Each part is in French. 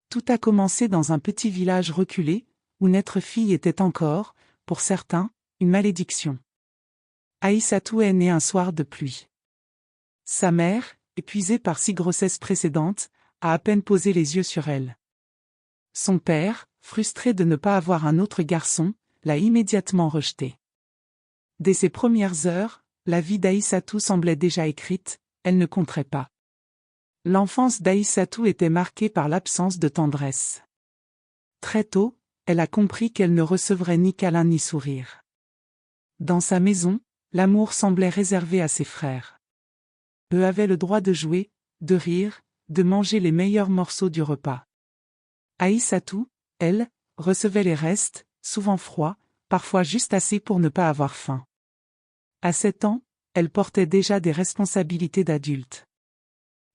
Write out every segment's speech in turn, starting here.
Tout a commencé dans un petit village reculé, où naître fille était encore, pour certains, une malédiction. Aïssatou est née un soir de pluie. Sa mère, épuisée par 6 grossesses précédentes, a à peine posé les yeux sur elle. Son père, frustré de ne pas avoir un autre garçon, l'a immédiatement rejetée. Dès ses premières heures, la vie d'Aïssatou semblait déjà écrite, elle ne compterait pas. L'enfance d'Aïssatou était marquée par l'absence de tendresse. Très tôt, elle a compris qu'elle ne recevrait ni câlin ni sourire. Dans sa maison, l'amour semblait réservé à ses frères. Eux avaient le droit de jouer, de rire, de manger les meilleurs morceaux du repas. Aïssatou, elle, recevait les restes, souvent froids, parfois juste assez pour ne pas avoir faim. À 7 ans, elle portait déjà des responsabilités d'adulte.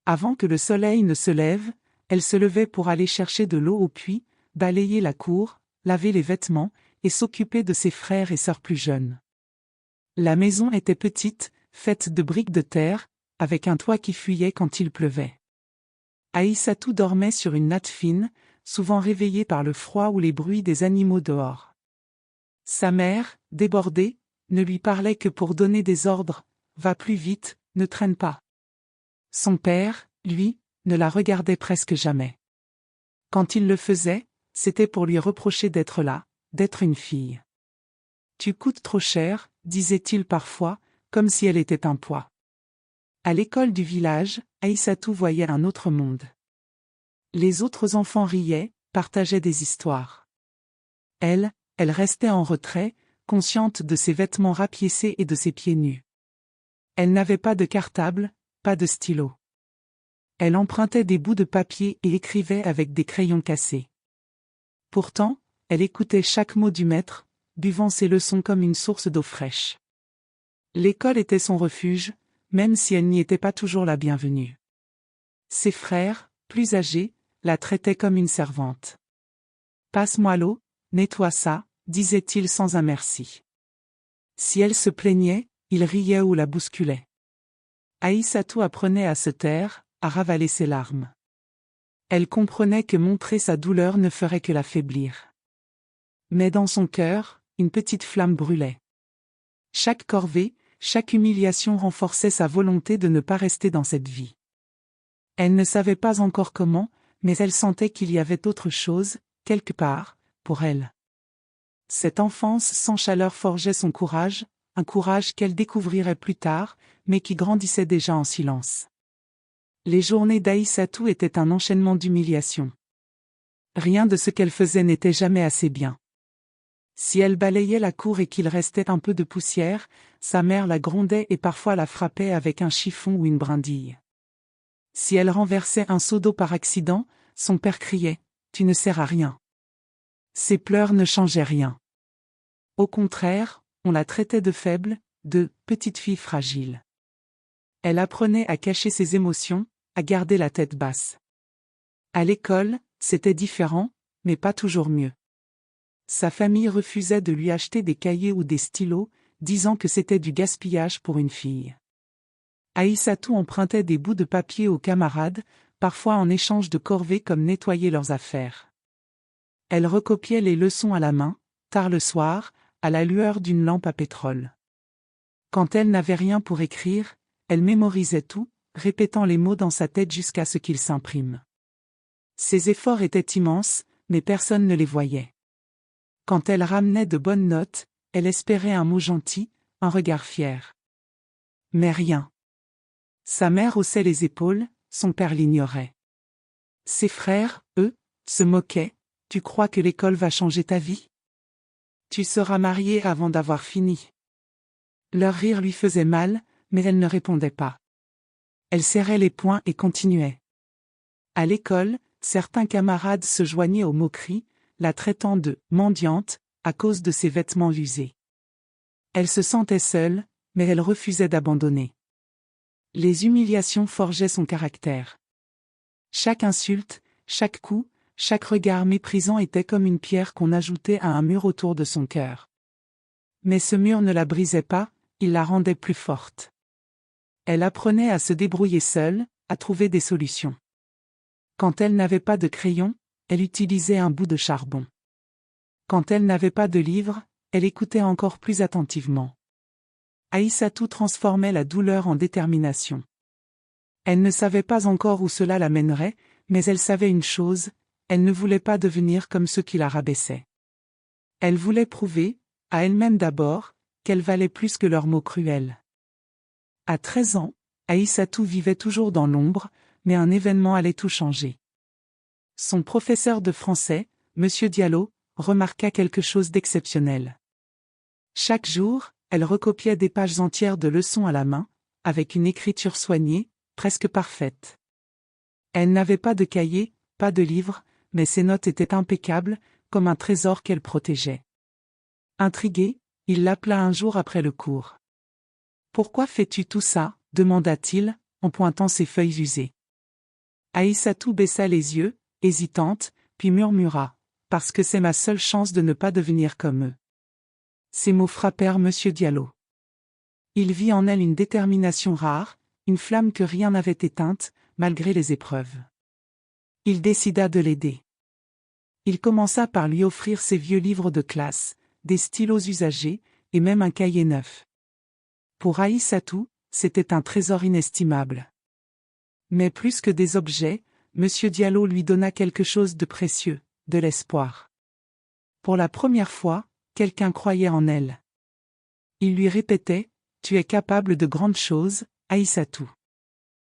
Avant que le soleil ne se lève, elle se levait pour aller chercher de l'eau au puits, balayer la cour, laver les vêtements, et s'occuper de ses frères et sœurs plus jeunes. La maison était petite, faite de briques de terre, avec un toit qui fuyait quand il pleuvait. Aïssatou dormait sur une natte fine, souvent réveillée par le froid ou les bruits des animaux dehors. Sa mère, débordée, ne lui parlait que pour donner des ordres, « Va plus vite, ne traîne pas ». Son père, lui, ne la regardait presque jamais. Quand il le faisait, c'était pour lui reprocher d'être là, d'être une fille. « Tu coûtes trop cher », disait-il parfois, comme si elle était un poids. À l'école du village, Aïssatou voyait un autre monde. Les autres enfants riaient, partageaient des histoires. Elle restait en retrait, consciente de ses vêtements rapiécés et de ses pieds nus. Elle n'avait pas de cartable, pas de stylo. Elle empruntait des bouts de papier et écrivait avec des crayons cassés. Pourtant, elle écoutait chaque mot du maître, buvant ses leçons comme une source d'eau fraîche. L'école était son refuge, même si elle n'y était pas toujours la bienvenue. Ses frères, plus âgés, la traitaient comme une servante. « Passe-moi l'eau, nettoie ça », disait-il sans un merci. Si elle se plaignait, il riait ou la bousculait. Aïssatou apprenait à se taire, à ravaler ses larmes. Elle comprenait que montrer sa douleur ne ferait que l'affaiblir. Mais dans son cœur, une petite flamme brûlait. Chaque corvée, chaque humiliation renforçait sa volonté de ne pas rester dans cette vie. Elle ne savait pas encore comment, mais elle sentait qu'il y avait autre chose, quelque part, pour elle. Cette enfance sans chaleur forgeait son courage, un courage qu'elle découvrirait plus tard, mais qui grandissait déjà en silence. Les journées d'Aïssatou étaient un enchaînement d'humiliations. Rien de ce qu'elle faisait n'était jamais assez bien. Si elle balayait la cour et qu'il restait un peu de poussière, sa mère la grondait et parfois la frappait avec un chiffon ou une brindille. Si elle renversait un seau d'eau par accident, son père criait « Tu ne sers à rien ». Ses pleurs ne changeaient rien. Au contraire, on la traitait de faible, de « petite fille fragile ». Elle apprenait à cacher ses émotions, à garder la tête basse. À l'école, c'était différent, mais pas toujours mieux. Sa famille refusait de lui acheter des cahiers ou des stylos, disant que c'était du gaspillage pour une fille. Aïssatou empruntait des bouts de papier aux camarades, parfois en échange de corvées comme nettoyer leurs affaires. Elle recopiait les leçons à la main, tard le soir, à la lueur d'une lampe à pétrole. Quand elle n'avait rien pour écrire, elle mémorisait tout, répétant les mots dans sa tête jusqu'à ce qu'ils s'impriment. Ses efforts étaient immenses, mais personne ne les voyait. Quand elle ramenait de bonnes notes, elle espérait un mot gentil, un regard fier. Mais rien. Sa mère haussait les épaules, son père l'ignorait. Ses frères, eux, se moquaient. « Tu crois que l'école va changer ta vie ? Tu seras mariée avant d'avoir fini. » Leur rire lui faisait mal, mais elle ne répondait pas. Elle serrait les poings et continuait. À l'école, certains camarades se joignaient aux moqueries, la traitant de « mendiante » à cause de ses vêtements usés. Elle se sentait seule, mais elle refusait d'abandonner. Les humiliations forgeaient son caractère. Chaque insulte, chaque coup, chaque regard méprisant était comme une pierre qu'on ajoutait à un mur autour de son cœur. Mais ce mur ne la brisait pas, il la rendait plus forte. Elle apprenait à se débrouiller seule, à trouver des solutions. Quand elle n'avait pas de crayon, elle utilisait un bout de charbon. Quand elle n'avait pas de livre, elle écoutait encore plus attentivement. Aïssatou transformait la douleur en détermination. Elle ne savait pas encore où cela la mènerait, mais elle savait une chose, elle ne voulait pas devenir comme ceux qui la rabaissaient. Elle voulait prouver, à elle-même d'abord, qu'elle valait plus que leurs mots cruels. À 13 ans, Aïssatou vivait toujours dans l'ombre, mais un événement allait tout changer. Son professeur de français, M. Diallo, remarqua quelque chose d'exceptionnel. Chaque jour, elle recopiait des pages entières de leçons à la main, avec une écriture soignée, presque parfaite. Elle n'avait pas de cahier, pas de livre, mais ses notes étaient impeccables, comme un trésor qu'elle protégeait. Intrigué, il l'appela un jour après le cours. « Pourquoi fais-tu tout ça ?» demanda-t-il, en pointant ses feuilles usées. Aïssatou baissa les yeux, hésitante, puis murmura « Parce que c'est ma seule chance de ne pas devenir comme eux. » Ces mots frappèrent M. Diallo. Il vit en elle une détermination rare, une flamme que rien n'avait éteinte, malgré les épreuves. Il décida de l'aider. Il commença par lui offrir ses vieux livres de classe, des stylos usagés, et même un cahier neuf. Pour Aïssatou, c'était un trésor inestimable. Mais plus que des objets, M. Diallo lui donna quelque chose de précieux, de l'espoir. Pour la première fois, quelqu'un croyait en elle. Il lui répétait « Tu es capable de grandes choses, Aïssatou.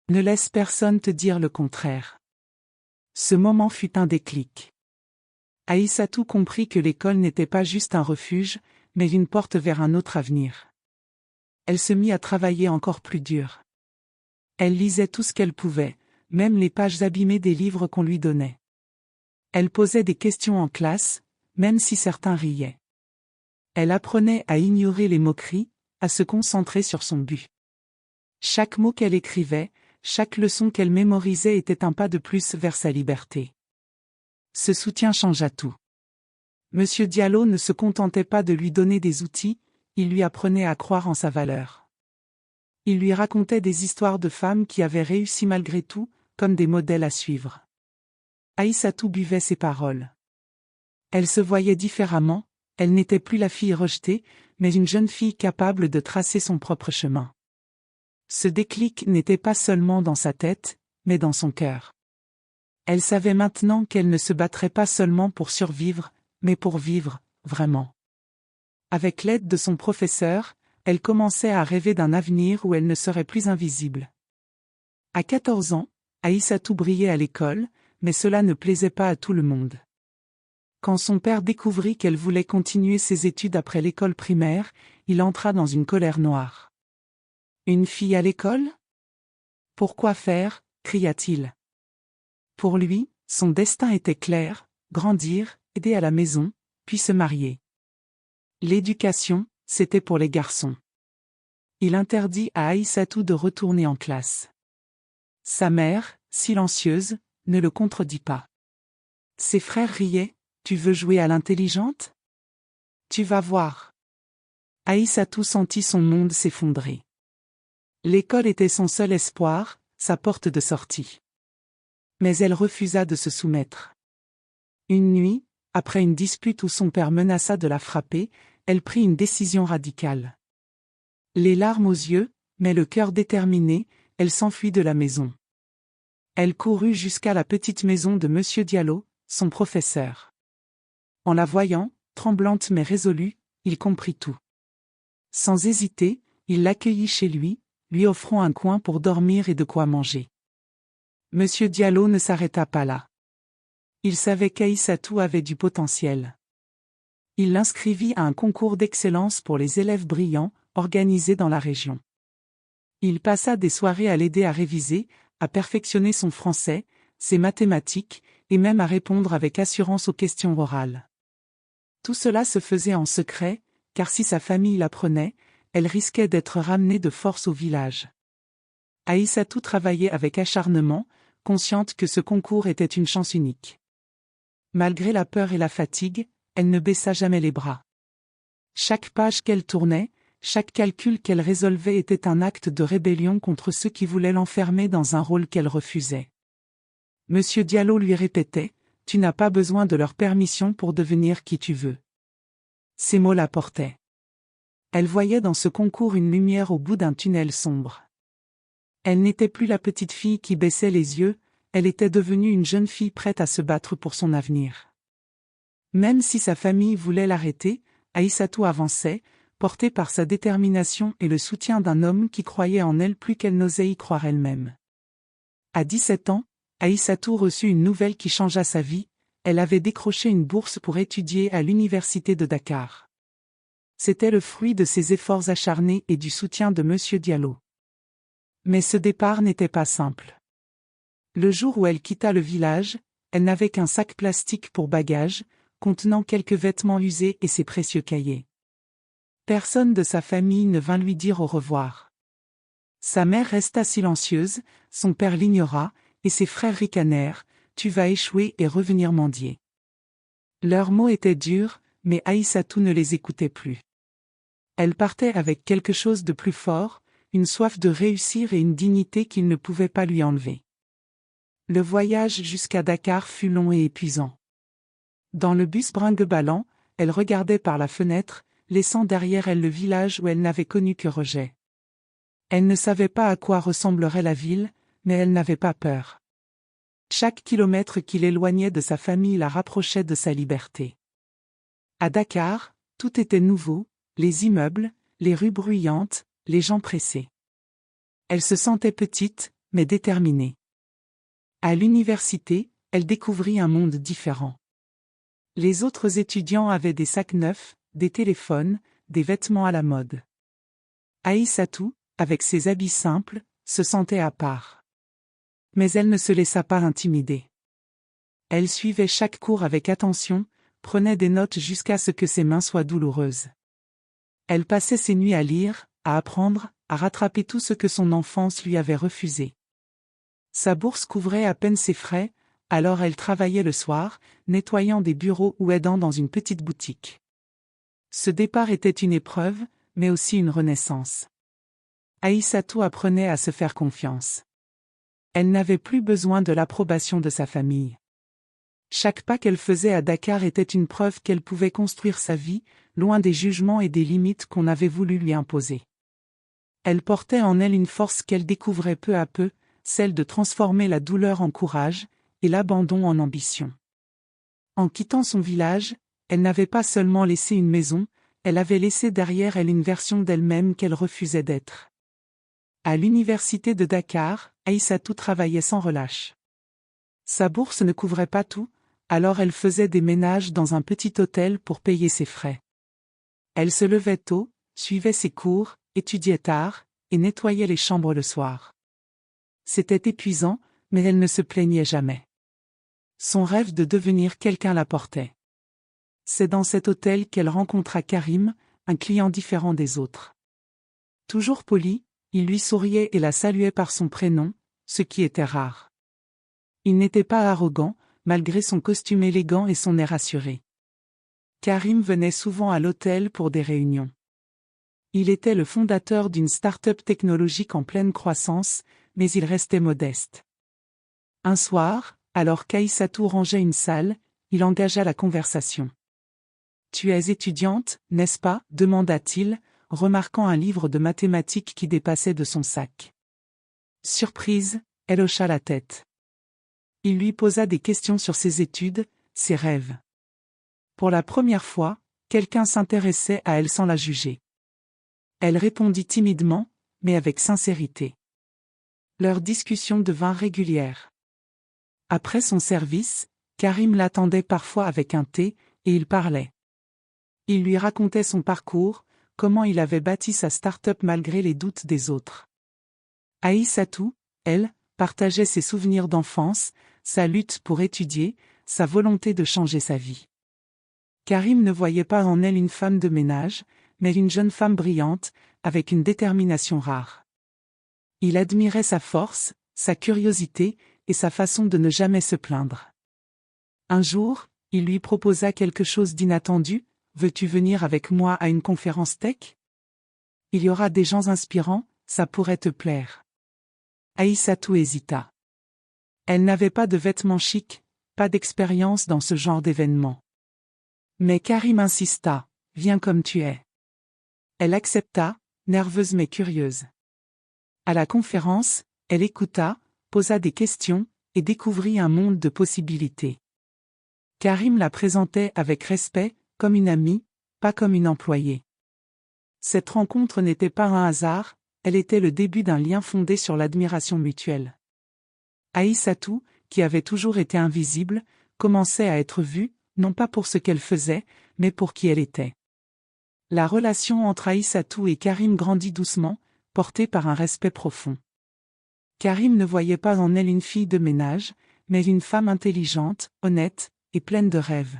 Ne laisse personne te dire le contraire. » Ce moment fut un déclic. Aïssatou comprit que l'école n'était pas juste un refuge, mais une porte vers un autre avenir. Elle se mit à travailler encore plus dur. Elle lisait tout ce qu'elle pouvait, même les pages abîmées des livres qu'on lui donnait. Elle posait des questions en classe, même si certains riaient. Elle apprenait à ignorer les moqueries, à se concentrer sur son but. Chaque mot qu'elle écrivait, chaque leçon qu'elle mémorisait était un pas de plus vers sa liberté. Ce soutien changea tout. M. Diallo ne se contentait pas de lui donner des outils, il lui apprenait à croire en sa valeur. Il lui racontait des histoires de femmes qui avaient réussi malgré tout, comme des modèles à suivre. Aïssatou buvait ses paroles. Elle se voyait différemment, elle n'était plus la fille rejetée, mais une jeune fille capable de tracer son propre chemin. Ce déclic n'était pas seulement dans sa tête, mais dans son cœur. Elle savait maintenant qu'elle ne se battrait pas seulement pour survivre, mais pour vivre, vraiment. Avec l'aide de son professeur, elle commençait à rêver d'un avenir où elle ne serait plus invisible. À 14 ans, Aïssatou brillait à l'école, mais cela ne plaisait pas à tout le monde. Quand son père découvrit qu'elle voulait continuer ses études après l'école primaire, il entra dans une colère noire. « Une fille à l'école ? Pourquoi faire ?» cria-t-il. Pour lui, son destin était clair, grandir, aider à la maison, puis se marier. L'éducation, c'était pour les garçons. Il interdit à Aïssatou de retourner en classe. Sa mère, silencieuse, ne le contredit pas. Ses frères riaient. « Tu veux jouer à l'intelligente ? Tu vas voir. » Aïssatou sentit son monde s'effondrer. L'école était son seul espoir, sa porte de sortie. Mais elle refusa de se soumettre. Une nuit, après une dispute où son père menaça de la frapper, elle prit une décision radicale. Les larmes aux yeux, mais le cœur déterminé, elle s'enfuit de la maison. Elle courut jusqu'à la petite maison de M. Diallo, son professeur. En la voyant, tremblante mais résolue, il comprit tout. Sans hésiter, il l'accueillit chez lui, lui offrant un coin pour dormir et de quoi manger. M. Diallo ne s'arrêta pas là. Il savait qu'Aïssatou avait du potentiel. Il l'inscrivit à un concours d'excellence pour les élèves brillants, organisé dans la région. Il passa des soirées à l'aider à réviser, à perfectionner son français, ses mathématiques, et même à répondre avec assurance aux questions orales. Tout cela se faisait en secret, car si sa famille l'apprenait, elle risquait d'être ramenée de force au village. Aïssatou travaillait avec acharnement, consciente que ce concours était une chance unique. Malgré la peur et la fatigue, elle ne baissa jamais les bras. Chaque page qu'elle tournait, chaque calcul qu'elle résolvait était un acte de rébellion contre ceux qui voulaient l'enfermer dans un rôle qu'elle refusait. M. Diallo lui répétait tu n'as pas besoin de leur permission pour devenir qui tu veux. Ces mots la portaient. Elle voyait dans ce concours une lumière au bout d'un tunnel sombre. Elle n'était plus la petite fille qui baissait les yeux, elle était devenue une jeune fille prête à se battre pour son avenir. Même si sa famille voulait l'arrêter, Aïssatou avançait, portée par sa détermination et le soutien d'un homme qui croyait en elle plus qu'elle n'osait y croire elle-même. À 17 ans, Aïssatou reçut une nouvelle qui changea sa vie, elle avait décroché une bourse pour étudier à l'université de Dakar. C'était le fruit de ses efforts acharnés et du soutien de Monsieur Diallo. Mais ce départ n'était pas simple. Le jour où elle quitta le village, elle n'avait qu'un sac plastique pour bagages, contenant quelques vêtements usés et ses précieux cahiers. Personne de sa famille ne vint lui dire au revoir. Sa mère resta silencieuse, son père l'ignora, et ses frères ricanèrent, « Tu vas échouer et revenir mendier ». Leurs mots étaient durs, mais Aïssatou ne les écoutait plus. Elle partait avec quelque chose de plus fort, une soif de réussir et une dignité qu'ils ne pouvaient pas lui enlever. Le voyage jusqu'à Dakar fut long et épuisant. Dans le bus brinque-ballant, elle regardait par la fenêtre, laissant derrière elle le village où elle n'avait connu que rejet. Elle ne savait pas à quoi ressemblerait la ville, mais elle n'avait pas peur. Chaque kilomètre qui l'éloignait de sa famille la rapprochait de sa liberté. À Dakar, tout était nouveau, les immeubles, les rues bruyantes, les gens pressés. Elle se sentait petite, mais déterminée. À l'université, elle découvrit un monde différent. Les autres étudiants avaient des sacs neufs, des téléphones, des vêtements à la mode. Aïssatou, avec ses habits simples, se sentait à part. Mais elle ne se laissa pas intimider. Elle suivait chaque cours avec attention, prenait des notes jusqu'à ce que ses mains soient douloureuses. Elle passait ses nuits à lire, à apprendre, à rattraper tout ce que son enfance lui avait refusé. Sa bourse couvrait à peine ses frais, alors elle travaillait le soir, nettoyant des bureaux ou aidant dans une petite boutique. Ce départ était une épreuve, mais aussi une renaissance. Aïssatou apprenait à se faire confiance. Elle n'avait plus besoin de l'approbation de sa famille. Chaque pas qu'elle faisait à Dakar était une preuve qu'elle pouvait construire sa vie, loin des jugements et des limites qu'on avait voulu lui imposer. Elle portait en elle une force qu'elle découvrait peu à peu, celle de transformer la douleur en courage, et l'abandon en ambition. En quittant son village, elle n'avait pas seulement laissé une maison, elle avait laissé derrière elle une version d'elle-même qu'elle refusait d'être. À l'université de Dakar, Aïssatou travaillait sans relâche. Sa bourse ne couvrait pas tout, alors elle faisait des ménages dans un petit hôtel pour payer ses frais. Elle se levait tôt, suivait ses cours, étudiait tard, et nettoyait les chambres le soir. C'était épuisant, mais elle ne se plaignait jamais. Son rêve de devenir quelqu'un la portait. C'est dans cet hôtel qu'elle rencontra Karim, un client différent des autres. Toujours poli, il lui souriait et la saluait par son prénom, ce qui était rare. Il n'était pas arrogant, malgré son costume élégant et son air assuré. Karim venait souvent à l'hôtel pour des réunions. Il était le fondateur d'une start-up technologique en pleine croissance, mais il restait modeste. Un soir, alors qu'Aïssatou rangeait une salle, il engagea la conversation. « Tu es étudiante, n'est-ce pas ?» demanda-t-il, remarquant un livre de mathématiques qui dépassait de son sac. Surprise, elle hocha la tête. Il lui posa des questions sur ses études, ses rêves. Pour la première fois, quelqu'un s'intéressait à elle sans la juger. Elle répondit timidement, mais avec sincérité. Leur discussion devint régulière. Après son service, Karim l'attendait parfois avec un thé, et ils parlaient. Il lui racontait son parcours, comment il avait bâti sa start-up malgré les doutes des autres. Aïssatou, elle, partageait ses souvenirs d'enfance, sa lutte pour étudier, sa volonté de changer sa vie. Karim ne voyait pas en elle une femme de ménage, mais une jeune femme brillante, avec une détermination rare. Il admirait sa force, sa curiosité, et sa façon de ne jamais se plaindre. Un jour, il lui proposa quelque chose d'inattendu, « Veux-tu venir avec moi à une conférence tech ? Il y aura des gens inspirants, ça pourrait te plaire. » Aïssatou hésita. Elle n'avait pas de vêtements chics, pas d'expérience dans ce genre d'événement. Mais Karim insista, « Viens comme tu es ». Elle accepta, nerveuse mais curieuse. À la conférence, elle écouta, posa des questions, et découvrit un monde de possibilités. Karim la présentait avec respect, comme une amie, pas comme une employée. Cette rencontre n'était pas un hasard, elle était le début d'un lien fondé sur l'admiration mutuelle. Aïssatou, qui avait toujours été invisible, commençait à être vue, non pas pour ce qu'elle faisait, mais pour qui elle était. La relation entre Aïssatou et Karim grandit doucement, portée par un respect profond. Karim ne voyait pas en elle une fille de ménage, mais une femme intelligente, honnête, et pleine de rêves.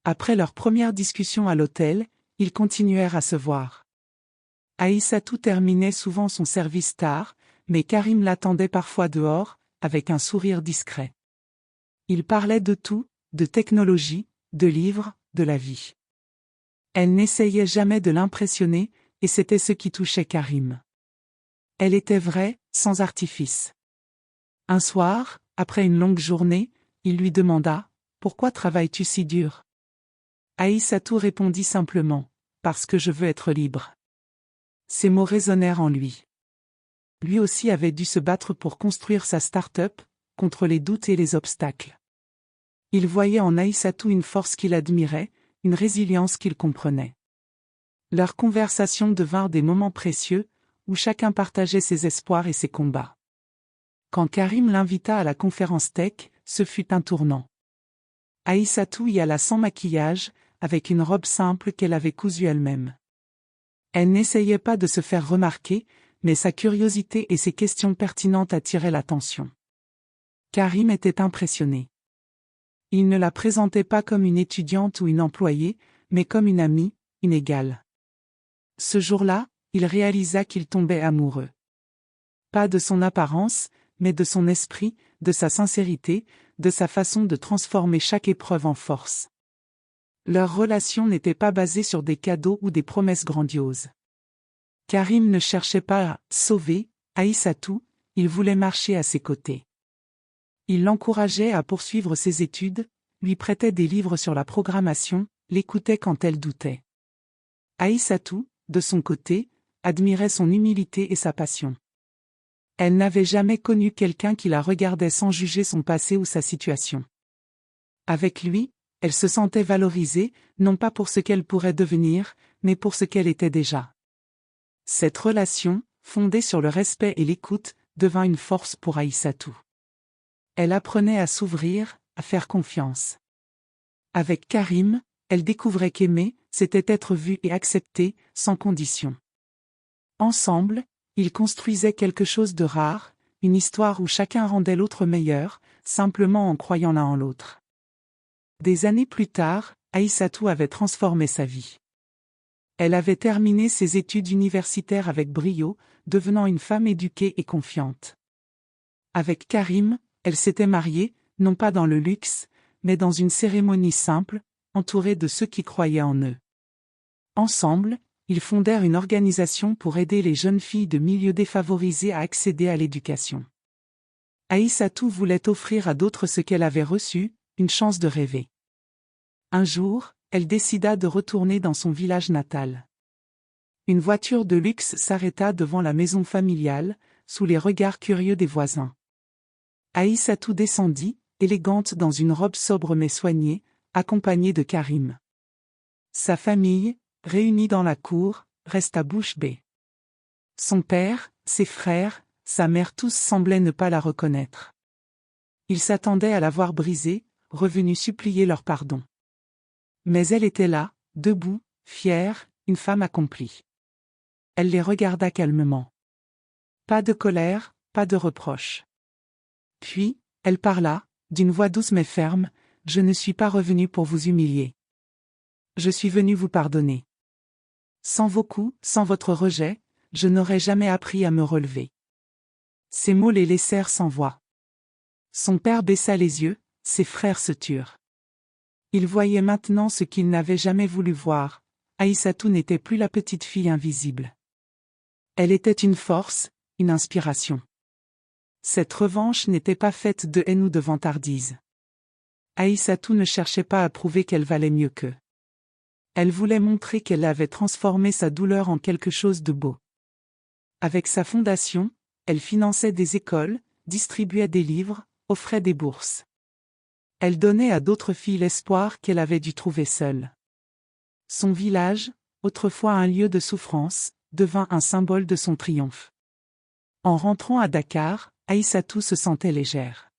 Après leur première discussion à l'hôtel, ils continuèrent à se voir. Aïssatou terminait souvent son service tard, mais Karim l'attendait parfois dehors, avec un sourire discret. Ils parlaient de tout, de technologie, de livres, de la vie. Elle n'essayait jamais de l'impressionner, et c'était ce qui touchait Karim. Elle était vraie, sans artifice. Un soir, après une longue journée, il lui demanda « Pourquoi travailles-tu si dur ?» Aïssatou répondit simplement « Parce que je veux être libre ». Ces mots résonnèrent en lui. Lui aussi avait dû se battre pour construire sa start-up, contre les doutes et les obstacles. Il voyait en Aïssatou une force qu'il admirait, une résilience qu'il comprenait. Leurs conversations devinrent des moments précieux, où chacun partageait ses espoirs et ses combats. Quand Karim l'invita à la conférence tech, ce fut un tournant. Aïssatou y alla sans maquillage, avec une robe simple qu'elle avait cousue elle-même. Elle n'essayait pas de se faire remarquer, mais sa curiosité et ses questions pertinentes attiraient l'attention. Karim était impressionné. Il ne la présentait pas comme une étudiante ou une employée, mais comme une amie, une égale. Ce jour-là, il réalisa qu'il tombait amoureux. Pas de son apparence, mais de son esprit, de sa sincérité, de sa façon de transformer chaque épreuve en force. Leur relation n'était pas basée sur des cadeaux ou des promesses grandioses. Karim ne cherchait pas à « sauver » Aïssatou, il voulait marcher à ses côtés. Il l'encourageait à poursuivre ses études, lui prêtait des livres sur la programmation, l'écoutait quand elle doutait. Aïssatou, de son côté, admirait son humilité et sa passion. Elle n'avait jamais connu quelqu'un qui la regardait sans juger son passé ou sa situation. Avec lui, elle se sentait valorisée, non pas pour ce qu'elle pourrait devenir, mais pour ce qu'elle était déjà. Cette relation, fondée sur le respect et l'écoute, devint une force pour Aïssatou. Elle apprenait à s'ouvrir, à faire confiance. Avec Karim, elle découvrait qu'aimer, c'était être vu et accepté, sans condition. Ensemble, ils construisaient quelque chose de rare, une histoire où chacun rendait l'autre meilleur, simplement en croyant l'un en l'autre. Des années plus tard, Aïssatou avait transformé sa vie. Elle avait terminé ses études universitaires avec brio, devenant une femme éduquée et confiante. Avec Karim, elle s'était mariée, non pas dans le luxe, mais dans une cérémonie simple, entourée de ceux qui croyaient en eux. Ensemble, ils fondèrent une organisation pour aider les jeunes filles de milieux défavorisés à accéder à l'éducation. Aïssatou voulait offrir à d'autres ce qu'elle avait reçu, une chance de rêver. Un jour, elle décida de retourner dans son village natal. Une voiture de luxe s'arrêta devant la maison familiale, sous les regards curieux des voisins. Aïssatou descendit, élégante dans une robe sobre mais soignée, accompagnée de Karim. Sa famille, réunie dans la cour, resta bouche bée. Son père, ses frères, sa mère tous semblaient ne pas la reconnaître. Ils s'attendaient à la voir brisée, revenus supplier leur pardon. Mais elle était là, debout, fière, une femme accomplie. Elle les regarda calmement. Pas de colère, pas de reproche. Puis, elle parla, d'une voix douce mais ferme, « Je ne suis pas revenue pour vous humilier. Je suis venue vous pardonner. Sans vos coups, sans votre rejet, je n'aurais jamais appris à me relever. » Ces mots les laissèrent sans voix. Son père baissa les yeux, ses frères se turent. Ils voyaient maintenant ce qu'ils n'avaient jamais voulu voir, Aïssatou n'était plus la petite fille invisible. Elle était une force, une inspiration. Cette revanche n'était pas faite de haine ou de vantardise. Aïssatou ne cherchait pas à prouver qu'elle valait mieux qu'eux. Elle voulait montrer qu'elle avait transformé sa douleur en quelque chose de beau. Avec sa fondation, elle finançait des écoles, distribuait des livres, offrait des bourses. Elle donnait à d'autres filles l'espoir qu'elle avait dû trouver seule. Son village, autrefois un lieu de souffrance, devint un symbole de son triomphe. En rentrant à Dakar, Aïssatou se sentait légère.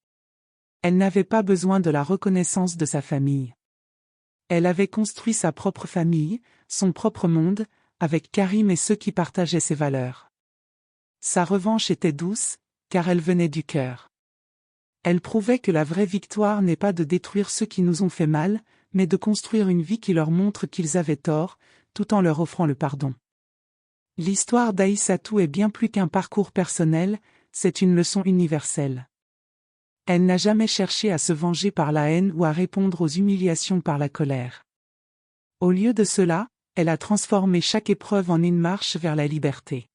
Elle n'avait pas besoin de la reconnaissance de sa famille. Elle avait construit sa propre famille, son propre monde, avec Karim et ceux qui partageaient ses valeurs. Sa revanche était douce, car elle venait du cœur. Elle prouvait que la vraie victoire n'est pas de détruire ceux qui nous ont fait mal, mais de construire une vie qui leur montre qu'ils avaient tort, tout en leur offrant le pardon. L'histoire d'Aïssatou est bien plus qu'un parcours personnel, c'est une leçon universelle. Elle n'a jamais cherché à se venger par la haine ou à répondre aux humiliations par la colère. Au lieu de cela, elle a transformé chaque épreuve en une marche vers la liberté.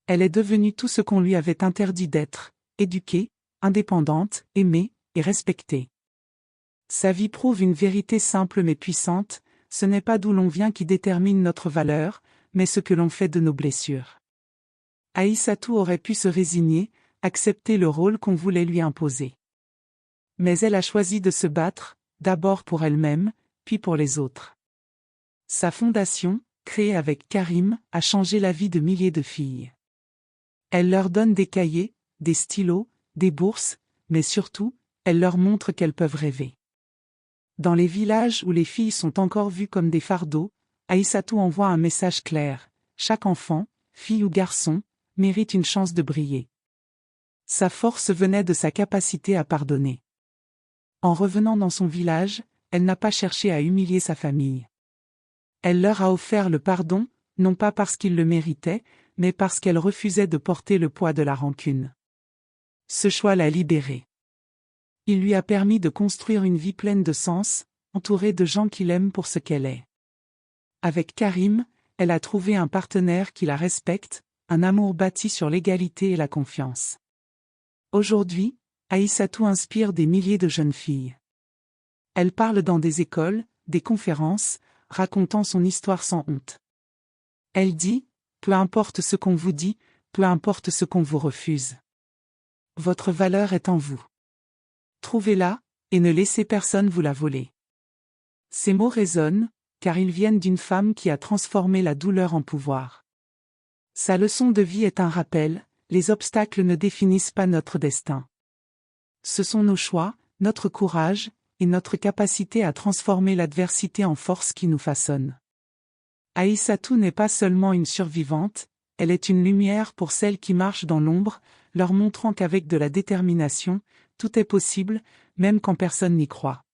Elle est devenue tout ce qu'on lui avait interdit d'être, éduquée, indépendante, aimée et respectée. Sa vie prouve une vérité simple mais puissante, ce n'est pas d'où l'on vient qui détermine notre valeur, mais ce que l'on fait de nos blessures. Aïssatou aurait pu se résigner, accepter le rôle qu'on voulait lui imposer. Mais elle a choisi de se battre, d'abord pour elle-même, puis pour les autres. Sa fondation, créée avec Karim, a changé la vie de milliers de filles. Elle leur donne des cahiers, des stylos, des bourses, mais surtout, elle leur montre qu'elles peuvent rêver. Dans les villages où les filles sont encore vues comme des fardeaux, Aïssatou envoie un message clair: chaque enfant, fille ou garçon, mérite une chance de briller. Sa force venait de sa capacité à pardonner. En revenant dans son village, elle n'a pas cherché à humilier sa famille. Elle leur a offert le pardon, non pas parce qu'ils le méritaient, mais parce qu'elle refusait de porter le poids de la rancune. Ce choix l'a libérée. Il lui a permis de construire une vie pleine de sens, entourée de gens qui l'aiment pour ce qu'elle est. Avec Karim, elle a trouvé un partenaire qui la respecte, un amour bâti sur l'égalité et la confiance. Aujourd'hui, Aïssatou inspire des milliers de jeunes filles. Elle parle dans des écoles, des conférences, racontant son histoire sans honte. Elle dit: peu importe ce qu'on vous dit, peu importe ce qu'on vous refuse. Votre valeur est en vous. Trouvez-la, et ne laissez personne vous la voler. Ces mots résonnent, car ils viennent d'une femme qui a transformé la douleur en pouvoir. Sa leçon de vie est un rappel: les obstacles ne définissent pas notre destin. Ce sont nos choix, notre courage, et notre capacité à transformer l'adversité en force qui nous façonnent. Aïssatou n'est pas seulement une survivante, elle est une lumière pour celles qui marchent dans l'ombre, leur montrant qu'avec de la détermination, tout est possible, même quand personne n'y croit.